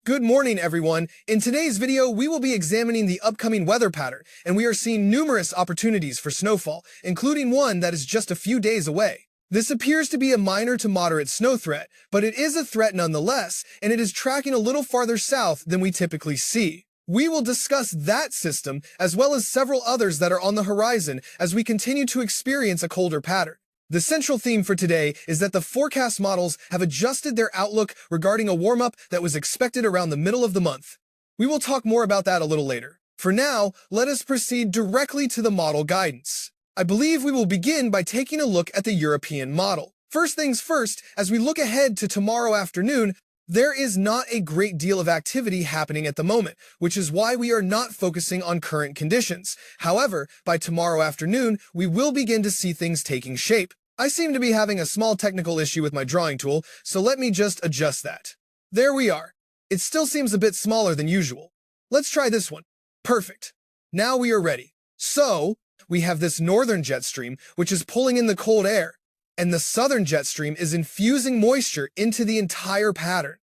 Good morning, everyone. In today's video, we will be examining the upcoming weather pattern, and we are seeing numerous opportunities for snowfall, including one that is just a few days away. This appears to be a minor to moderate snow threat, but it is a threat nonetheless, and it is tracking a little farther south than we typically see. We will discuss that system, as well as several others that are on the horizon as we continue to experience a colder pattern. The central theme for today is that the forecast models have adjusted their outlook regarding a warm-up that was expected around the middle of the month. We will talk more about that a little later. For now, let us proceed directly to the model guidance. I believe we will begin by taking a look at the European model. First things first, as we look ahead to tomorrow afternoon, there is not a great deal of activity happening at the moment, which is why we are not focusing on current conditions. However, by tomorrow afternoon, we will begin to see things taking shape. I seem to be having a small technical issue with my drawing tool, so let me just adjust that. There we are. It still seems a bit smaller than usual. Let's try this one. Perfect. Now we are ready. So, we have this northern jet stream, which is pulling in the cold air, and the southern jet stream is infusing moisture into the entire pattern.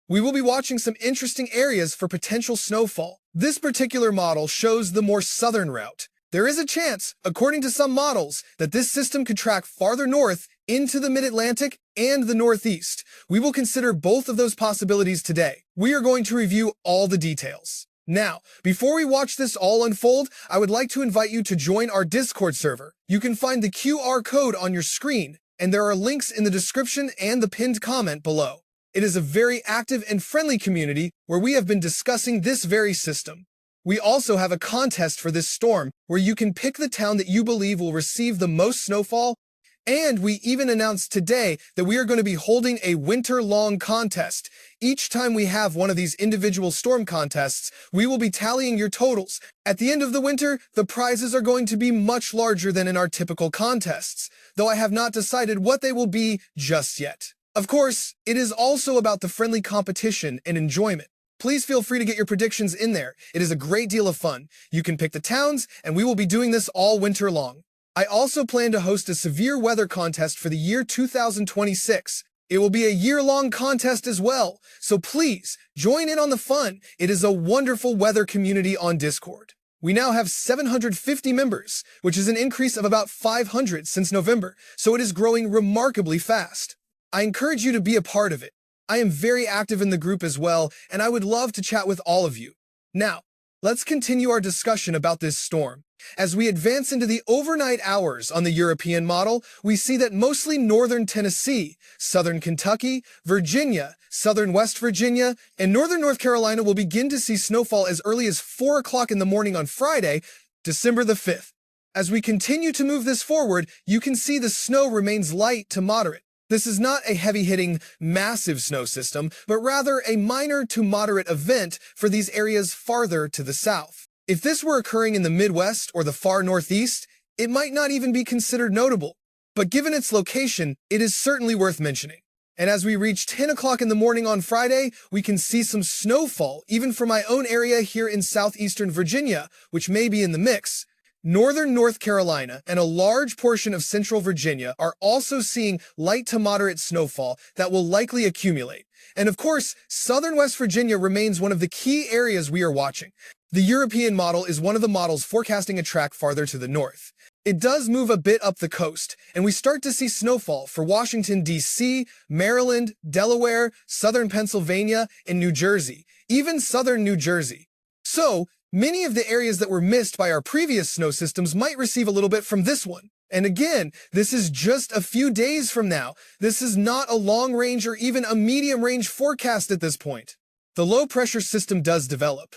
We will be watching some interesting areas for potential snowfall. This particular model shows the more southern route. There is a chance, according to some models, that this system could track farther north into the mid-Atlantic and the Northeast. We will consider both of those possibilities today. We are going to review all the details. Now, before we watch this all unfold, I would like to invite you to join our Discord server. You can find the QR code on your screen, and there are links in the description and the pinned comment below. It is a very active and friendly community where we have been discussing this very system. We also have a contest for this storm where you can pick the town that you believe will receive the most snowfall, and we even announced today that we are going to be holding a winter-long contest. Each time we have one of these individual storm contests, we will be tallying your totals. At the end of the winter, the prizes are going to be much larger than in our typical contests, though I have not decided what they will be just yet. Of course, it is also about the friendly competition and enjoyment. Please feel free to get your predictions in there. It is a great deal of fun. You can pick the towns, and we will be doing this all winter long. I also plan to host a severe weather contest for the year 2026. It will be a year-long contest as well, so please join in on the fun. It is a wonderful weather community on Discord. We now have 750 members, which is an increase of about 500 since November, so it is growing remarkably fast. I encourage you to be a part of it. I am very active in the group as well, and I would love to chat with all of you. Now, let's continue our discussion about this storm. As we advance into the overnight hours on the European model, we see that mostly northern Tennessee, southern Kentucky, Virginia, southern West Virginia, and northern North Carolina will begin to see snowfall as early as 4 o'clock in the morning on Friday, December the 5th. As we continue to move this forward, you can see the snow remains light to moderate. This is not a heavy-hitting, massive snow system, but rather a minor to moderate event for these areas farther to the south. If this were occurring in the Midwest or the far Northeast, it might not even be considered notable. But given its location, it is certainly worth mentioning. And as we reach 10 o'clock in the morning on Friday, we can see some snowfall, even for my own area here in southeastern Virginia, which may be in the mix. Northern North Carolina and a large portion of central Virginia are also seeing light to moderate snowfall that will likely accumulate. And of course, southern West Virginia remains one of the key areas we are watching. The European model is one of the models forecasting a track farther to the north. It does move a bit up the coast, and we start to see snowfall for Washington, D.C., Maryland, Delaware, southern Pennsylvania, and New Jersey, even southern New Jersey. So, many of the areas that were missed by our previous snow systems might receive a little bit from this one. And again, this is just a few days from now. This is not a long-range or even a medium-range forecast at this point. The low-pressure system does develop.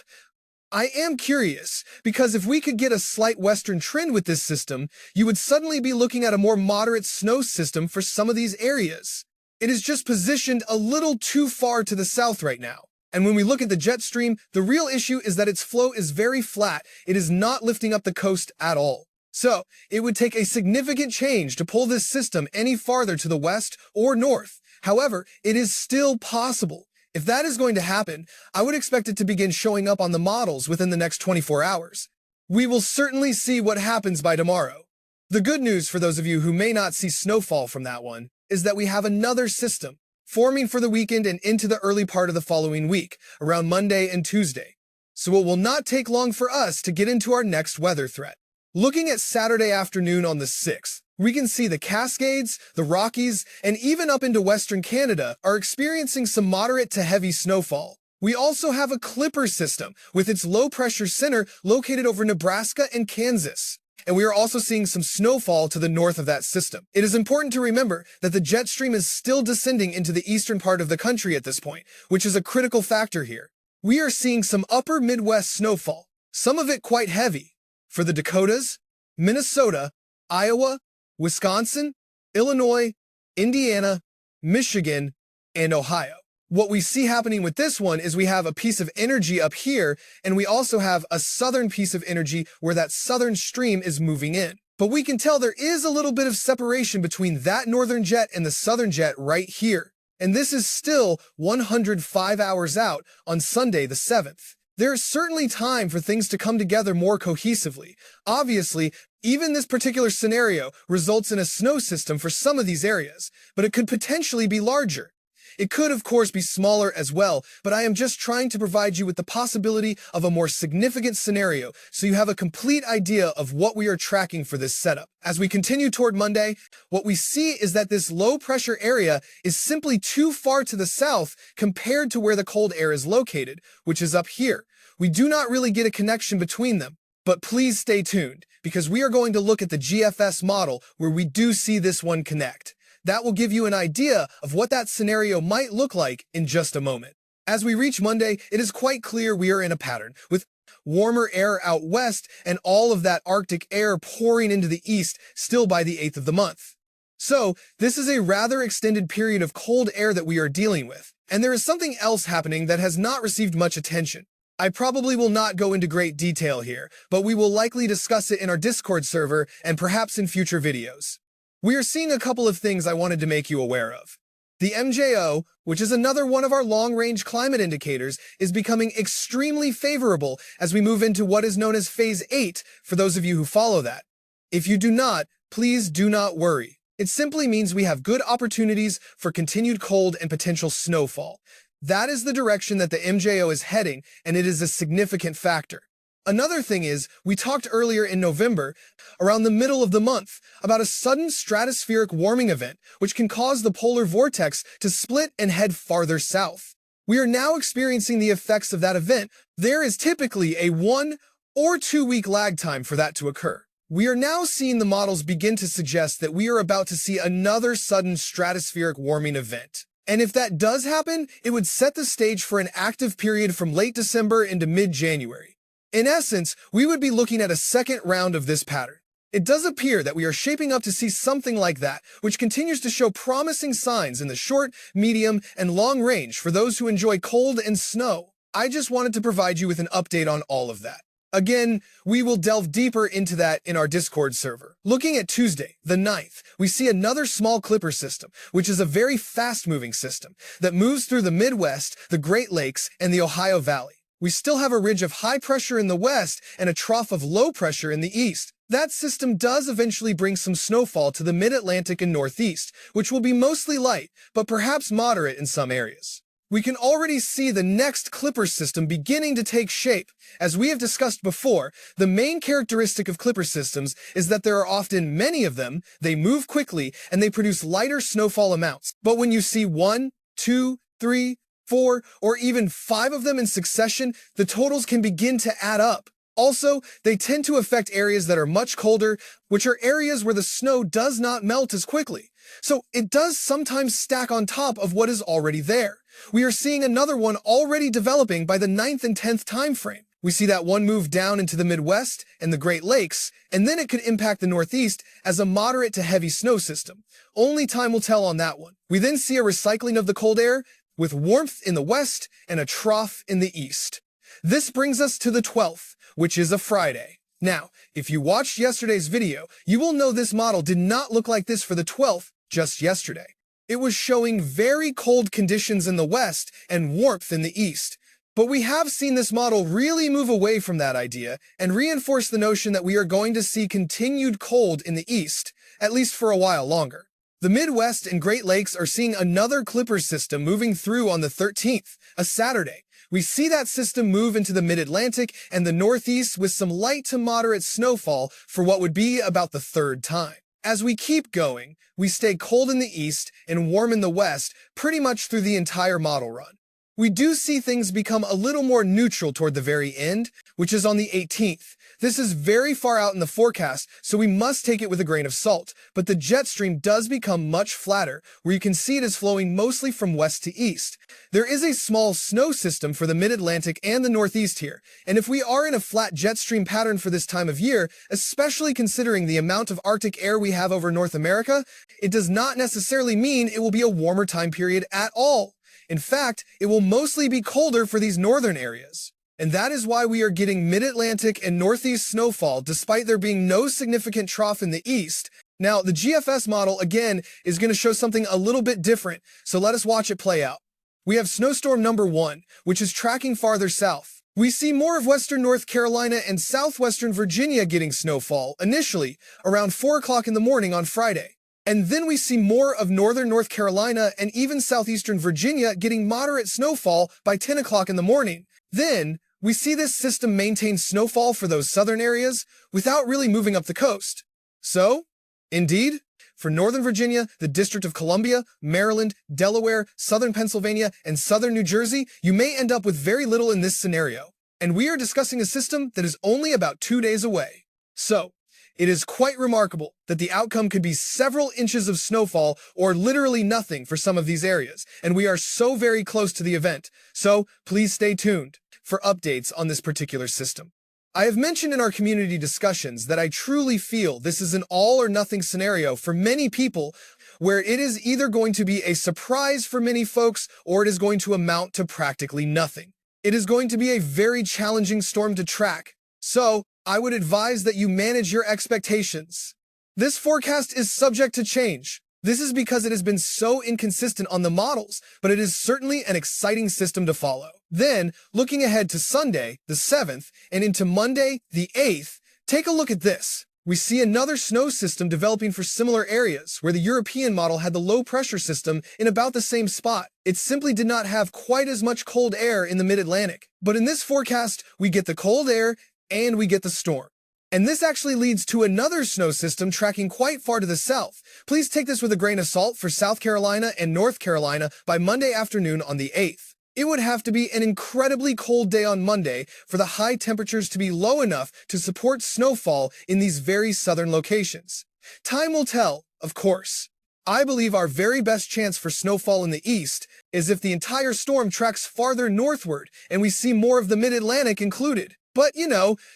I am curious, because if we could get a slight western trend with this system, you would suddenly be looking at a more moderate snow system for some of these areas. It is just positioned a little too far to the south right now. And when we look at the jet stream, the real issue is that its flow is very flat. It is not lifting up the coast at all. So, it would take a significant change to pull this system any farther to the west or north. However, it is still possible. If that is going to happen, I would expect it to begin showing up on the models within the next 24 hours. We will certainly see what happens by tomorrow. The good news for those of you who may not see snowfall from that one is that we have another system forming for the weekend and into the early part of the following week, around Monday and Tuesday. So it will not take long for us to get into our next weather threat. Looking at Saturday afternoon on the 6th, we can see the Cascades, the Rockies, and even up into Western Canada are experiencing some moderate to heavy snowfall. We also have a clipper system with its low-pressure center located over Nebraska and Kansas. And we are also seeing some snowfall to the north of that system. It is important to remember that the jet stream is still descending into the eastern part of the country at this point, which is a critical factor here. We are seeing some upper Midwest snowfall, some of it quite heavy, for the Dakotas, Minnesota, Iowa, Wisconsin, Illinois, Indiana, Michigan, and Ohio. What we see happening with this one is we have a piece of energy up here, and we also have a southern piece of energy where that southern stream is moving in. But we can tell there is a little bit of separation between that northern jet and the southern jet right here. And this is still 105 hours out on Sunday the 7th. There is certainly time for things to come together more cohesively. Obviously, even this particular scenario results in a snow system for some of these areas, but it could potentially be larger. It could, of course, be smaller as well, but I am just trying to provide you with the possibility of a more significant scenario so you have a complete idea of what we are tracking for this setup. As we continue toward Monday, what we see is that this low-pressure area is simply too far to the south compared to where the cold air is located, which is up here. We do not really get a connection between them, but please stay tuned, because we are going to look at the GFS model where we do see this one connect. That will give you an idea of what that scenario might look like in just a moment. As we reach Monday, it is quite clear we are in a pattern, with warmer air out west and all of that Arctic air pouring into the east still by the 8th of the month. So, this is a rather extended period of cold air that we are dealing with. And there is something else happening that has not received much attention. I probably will not go into great detail here, but we will likely discuss it in our Discord server and perhaps in future videos. We are seeing a couple of things I wanted to make you aware of. The MJO, which is another one of our long-range climate indicators, is becoming extremely favorable as we move into what is known as Phase 8 for those of you who follow that. If you do not, please do not worry. It simply means we have good opportunities for continued cold and potential snowfall. That is the direction that the MJO is heading, and it is a significant factor. Another thing is, we talked earlier in November, around the middle of the month, about a sudden stratospheric warming event, which can cause the polar vortex to split and head farther south. We are now experiencing the effects of that event. There is typically a 1 or 2 week lag time for that to occur. We are now seeing the models begin to suggest that we are about to see another sudden stratospheric warming event. And if that does happen, it would set the stage for an active period from late December into mid-January. In essence, we would be looking at a second round of this pattern. It does appear that we are shaping up to see something like that, which continues to show promising signs in the short, medium, and long range for those who enjoy cold and snow. I just wanted to provide you with an update on all of that. Again, we will delve deeper into that in our Discord server. Looking at Tuesday, the 9th, we see another small clipper system, which is a very fast-moving system that moves through the Midwest, the Great Lakes, and the Ohio Valley. We still have a ridge of high pressure in the west and a trough of low pressure in the east. That system does eventually bring some snowfall to the mid-Atlantic and northeast, which will be mostly light, but perhaps moderate in some areas. We can already see the next clipper system beginning to take shape. As we have discussed before, the main characteristic of clipper systems is that there are often many of them, they move quickly, and they produce lighter snowfall amounts. But when you see 1, 2, 3, 4, or even 5 of them in succession, the totals can begin to add up. Also, they tend to affect areas that are much colder, which are areas where the snow does not melt as quickly. So it does sometimes stack on top of what is already there. We are seeing another one already developing by the 9th and 10th time frame. We see that one move down into the Midwest and the Great Lakes, and then it could impact the Northeast as a moderate to heavy snow system. Only time will tell on that one. We then see a recycling of the cold air, with warmth in the west and a trough in the east. This brings us to the 12th, which is a Friday. Now, if you watched yesterday's video, you will know this model did not look like this for the 12th just yesterday. It was showing very cold conditions in the west and warmth in the east. But we have seen this model really move away from that idea and reinforce the notion that we are going to see continued cold in the east, at least for a while longer. The Midwest and Great Lakes are seeing another Clipper system moving through on the 13th, a Saturday. We see that system move into the Mid-Atlantic and the Northeast with some light to moderate snowfall for what would be about the third time. As we keep going, we stay cold in the east and warm in the west pretty much through the entire model run. We do see things become a little more neutral toward the very end, which is on the 18th. This is very far out in the forecast, so we must take it with a grain of salt, but the jet stream does become much flatter, where you can see it is flowing mostly from west to east. There is a small snow system for the Mid-Atlantic and the Northeast here, and if we are in a flat jet stream pattern for this time of year, especially considering the amount of Arctic air we have over North America, it does not necessarily mean it will be a warmer time period at all. In fact, it will mostly be colder for these northern areas. And that is why we are getting mid-Atlantic and northeast snowfall despite there being no significant trough in the east. Now, the GFS model, again, is going to show something a little bit different, so let us watch it play out. We have snowstorm number 1, which is tracking farther south. We see more of western North Carolina and southwestern Virginia getting snowfall, initially, around 4 o'clock in the morning on Friday. And then we see more of northern North Carolina and even southeastern Virginia getting moderate snowfall by 10 o'clock in the morning. Then, we see this system maintain snowfall for those southern areas without really moving up the coast. So, indeed, for Northern Virginia, the District of Columbia, Maryland, Delaware, Southern Pennsylvania, and Southern New Jersey, you may end up with very little in this scenario. And we are discussing a system that is only about 2 days away. So, it is quite remarkable that the outcome could be several inches of snowfall or literally nothing for some of these areas, and we are so very close to the event. So, please stay tuned for updates on this particular system. I have mentioned in our community discussions that I truly feel this is an all-or-nothing scenario for many people where it is either going to be a surprise for many folks or it is going to amount to practically nothing. It is going to be a very challenging storm to track, so I would advise that you manage your expectations. This forecast is subject to change. This is because it has been so inconsistent on the models, but it is certainly an exciting system to follow. Then, looking ahead to Sunday, the 7th, and into Monday, the 8th, take a look at this. We see another snow system developing for similar areas, where the European model had the low-pressure system in about the same spot. It simply did not have quite as much cold air in the mid-Atlantic. But in this forecast, we get the cold air and we get the storm. And this actually leads to another snow system tracking quite far to the south. Please take this with a grain of salt for South Carolina and North Carolina by Monday afternoon on the 8th. It would have to be an incredibly cold day on Monday for the high temperatures to be low enough to support snowfall in these very southern locations. Time will tell, of course. I believe our very best chance for snowfall in the east is if the entire storm tracks farther northward and we see more of the mid-Atlantic included. But,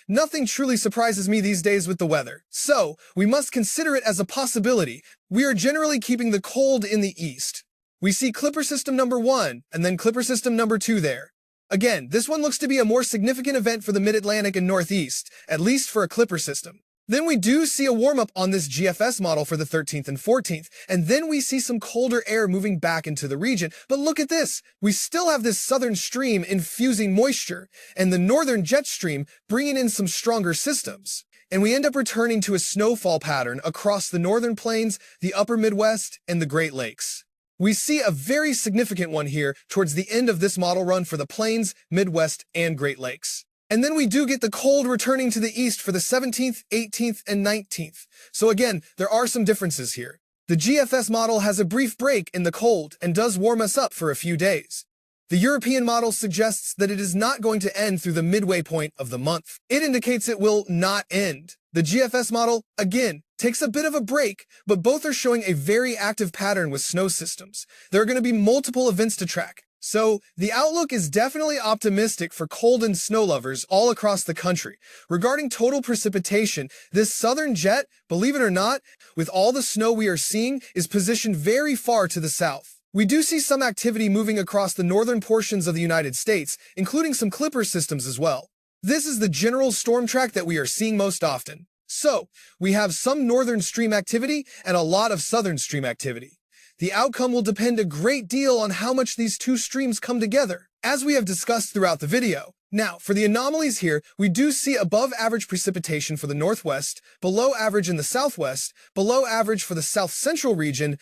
nothing truly surprises me these days with the weather, so we must consider it as a possibility. We are generally keeping the cold in the east. We see Clipper System number 1 and then Clipper System number 2 there. Again, this one looks to be a more significant event for the Mid-Atlantic and Northeast, at least for a Clipper system. Then we do see a warm-up on this GFS model for the 13th and 14th, and then we see some colder air moving back into the region. But look at this. We still have this southern stream infusing moisture, and the northern jet stream bringing in some stronger systems. And we end up returning to a snowfall pattern across the northern plains, the upper Midwest, and the Great Lakes. We see a very significant one here towards the end of this model run for the plains, Midwest, and Great Lakes. And then we do get the cold returning to the east for the 17th, 18th, and 19th. So again, there are some differences here. The GFS model has a brief break in the cold and does warm us up for a few days. The European model suggests that it is not going to end through the midway point of the month. It indicates it will not end. The GFS model, again, takes a bit of a break, but both are showing a very active pattern with snow systems. There are going to be multiple events to track. So, the outlook is definitely optimistic for cold and snow lovers all across the country. Regarding total precipitation, this southern jet, believe it or not, with all the snow we are seeing, is positioned very far to the south. We do see some activity moving across the northern portions of the United States, including some Clipper systems as well. This is the general storm track that we are seeing most often. So, we have some northern stream activity and a lot of southern stream activity. The outcome will depend a great deal on how much these two streams come together, as we have discussed throughout the video. Now, for the anomalies here, we do see above average precipitation for the northwest, below average in the southwest, below average for the south-central region,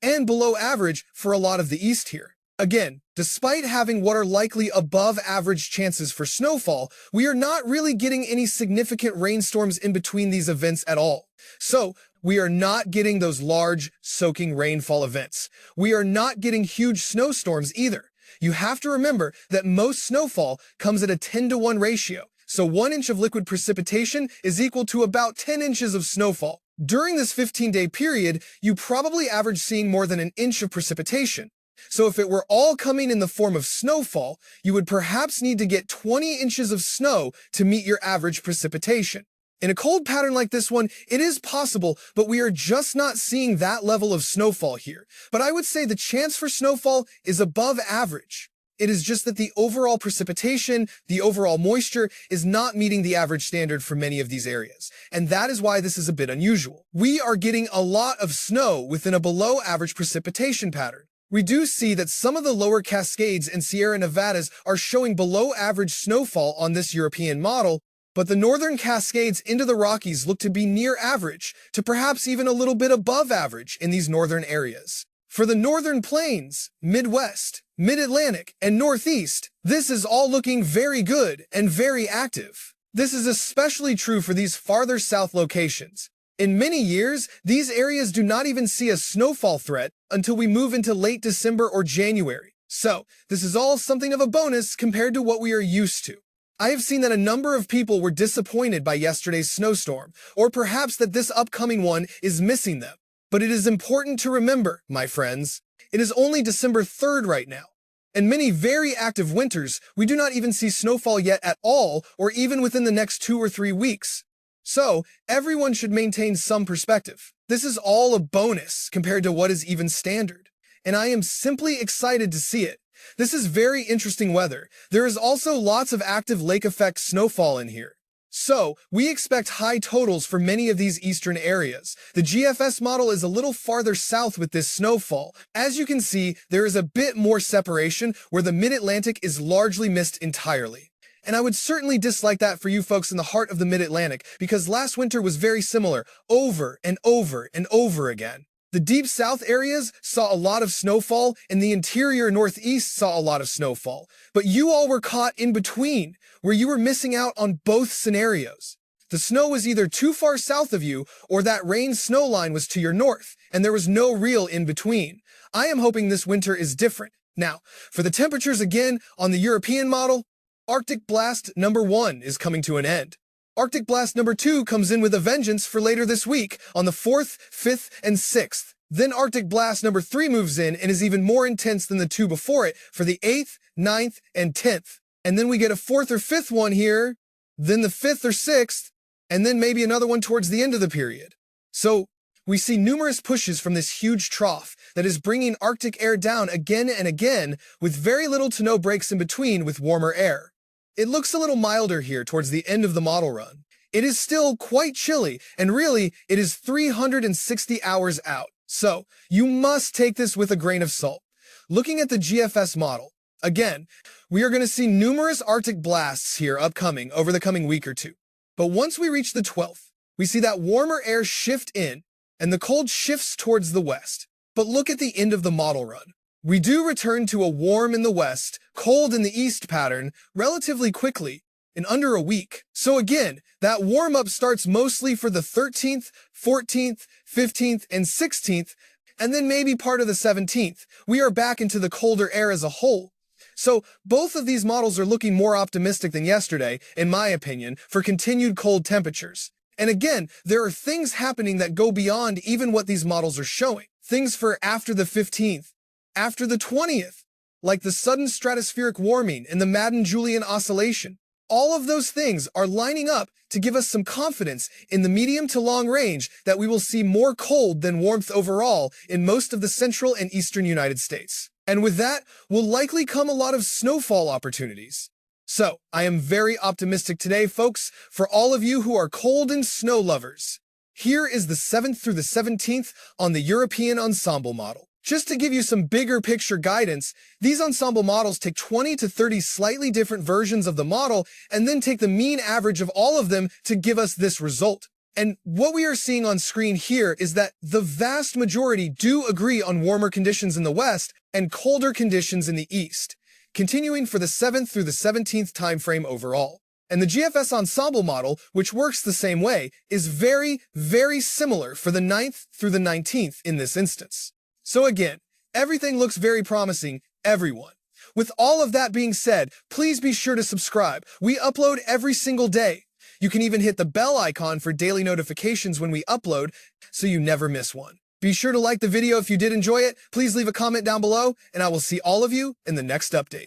and below average for a lot of the east here. Again, despite having what are likely above average chances for snowfall, we are not really getting any significant rainstorms in between these events at all. So, we are not getting those large, soaking rainfall events. We are not getting huge snowstorms either. You have to remember that most snowfall comes at a 10-to-1 ratio, so 1 inch of liquid precipitation is equal to about 10 inches of snowfall. During this 15-day period, you probably average seeing more than an inch of precipitation. So if it were all coming in the form of snowfall, you would perhaps need to get 20 inches of snow to meet your average precipitation. In a cold pattern like this one, it is possible, but we are just not seeing that level of snowfall here. But I would say the chance for snowfall is above average. It is just that the overall precipitation, the overall moisture, is not meeting the average standard for many of these areas. And that is why this is a bit unusual. We are getting a lot of snow within a below average precipitation pattern. We do see that some of the lower Cascades and Sierra Nevadas are showing below average snowfall on this European model, but the northern Cascades into the Rockies look to be near average, to perhaps even a little bit above average in these northern areas. For the northern plains, Midwest, Mid-Atlantic, and Northeast, this is all looking very good and very active. This is especially true for these farther south locations. In many years, these areas do not even see a snowfall threat until we move into late December or January. So, this is all something of a bonus compared to what we are used to. I have seen that a number of people were disappointed by yesterday's snowstorm, or perhaps that this upcoming one is missing them. But it is important to remember, my friends, it is only December 3rd right now. In many very active winters, we do not even see snowfall yet at all, or even within the next 2 or 3 weeks. So, everyone should maintain some perspective. This is all a bonus compared to what is even standard. And I am simply excited to see it. This is very interesting weather. There is also lots of active lake effect snowfall in here. So, we expect high totals for many of these eastern areas. The GFS model is a little farther south with this snowfall. As you can see, there is a bit more separation where the Mid-Atlantic is largely missed entirely. And I would certainly dislike that for you folks in the heart of the Mid-Atlantic, because last winter was very similar, over and over and over again. The deep south areas saw a lot of snowfall, and the interior northeast saw a lot of snowfall. But you all were caught in between, where you were missing out on both scenarios. The snow was either too far south of you, or that rain-snow line was to your north, and there was no real in-between. I am hoping this winter is different. Now, for the temperatures again, on the European model, Arctic Blast number 1 is coming to an end. Arctic Blast number 2 comes in with a vengeance for later this week on the 4th, 5th, and 6th. Then Arctic Blast number 3 moves in and is even more intense than the 2 before it for the 8th, 9th, and 10th. And then we get a 4th or 5th one here, then the 5th or 6th, and then maybe another one towards the end of the period. So, we see numerous pushes from this huge trough that is bringing Arctic air down again and again with very little to no breaks in between with warmer air. It looks a little milder here towards the end of the model run. It is still quite chilly, and really, it is 360 hours out. So, you must take this with a grain of salt. Looking at the GFS model, again, we are going to see numerous Arctic blasts here upcoming over the coming week or two. But once we reach the 12th, we see that warmer air shift in, and the cold shifts towards the west. But look at the end of the model run. We do return to a warm in the west, cold in the east pattern relatively quickly, in under a week. So again, that warm-up starts mostly for the 13th, 14th, 15th, and 16th, and then maybe part of the 17th. We are back into the colder air as a whole. So both of these models are looking more optimistic than yesterday, in my opinion, for continued cold temperatures. And again, there are things happening that go beyond even what these models are showing. Things for after the 15th. After the 20th, like the sudden stratospheric warming and the Madden-Julian oscillation. All of those things are lining up to give us some confidence in the medium to long range that we will see more cold than warmth overall in most of the central and eastern United States. And with that will likely come a lot of snowfall opportunities. So, I am very optimistic today, folks, for all of you who are cold and snow lovers. Here is the 7th through the 17th on the European Ensemble model. Just to give you some bigger picture guidance, these ensemble models take 20 to 30 slightly different versions of the model and then take the mean average of all of them to give us this result. And what we are seeing on screen here is that the vast majority do agree on warmer conditions in the west and colder conditions in the east, continuing for the 7th through the 17th time frame overall. And the GFS ensemble model, which works the same way, is very, very similar for the 9th through the 19th in this instance. So again, everything looks very promising, everyone. With all of that being said, please be sure to subscribe. We upload every single day. You can even hit the bell icon for daily notifications when we upload, so you never miss one. Be sure to like the video if you did enjoy it. Please leave a comment down below, and I will see all of you in the next update.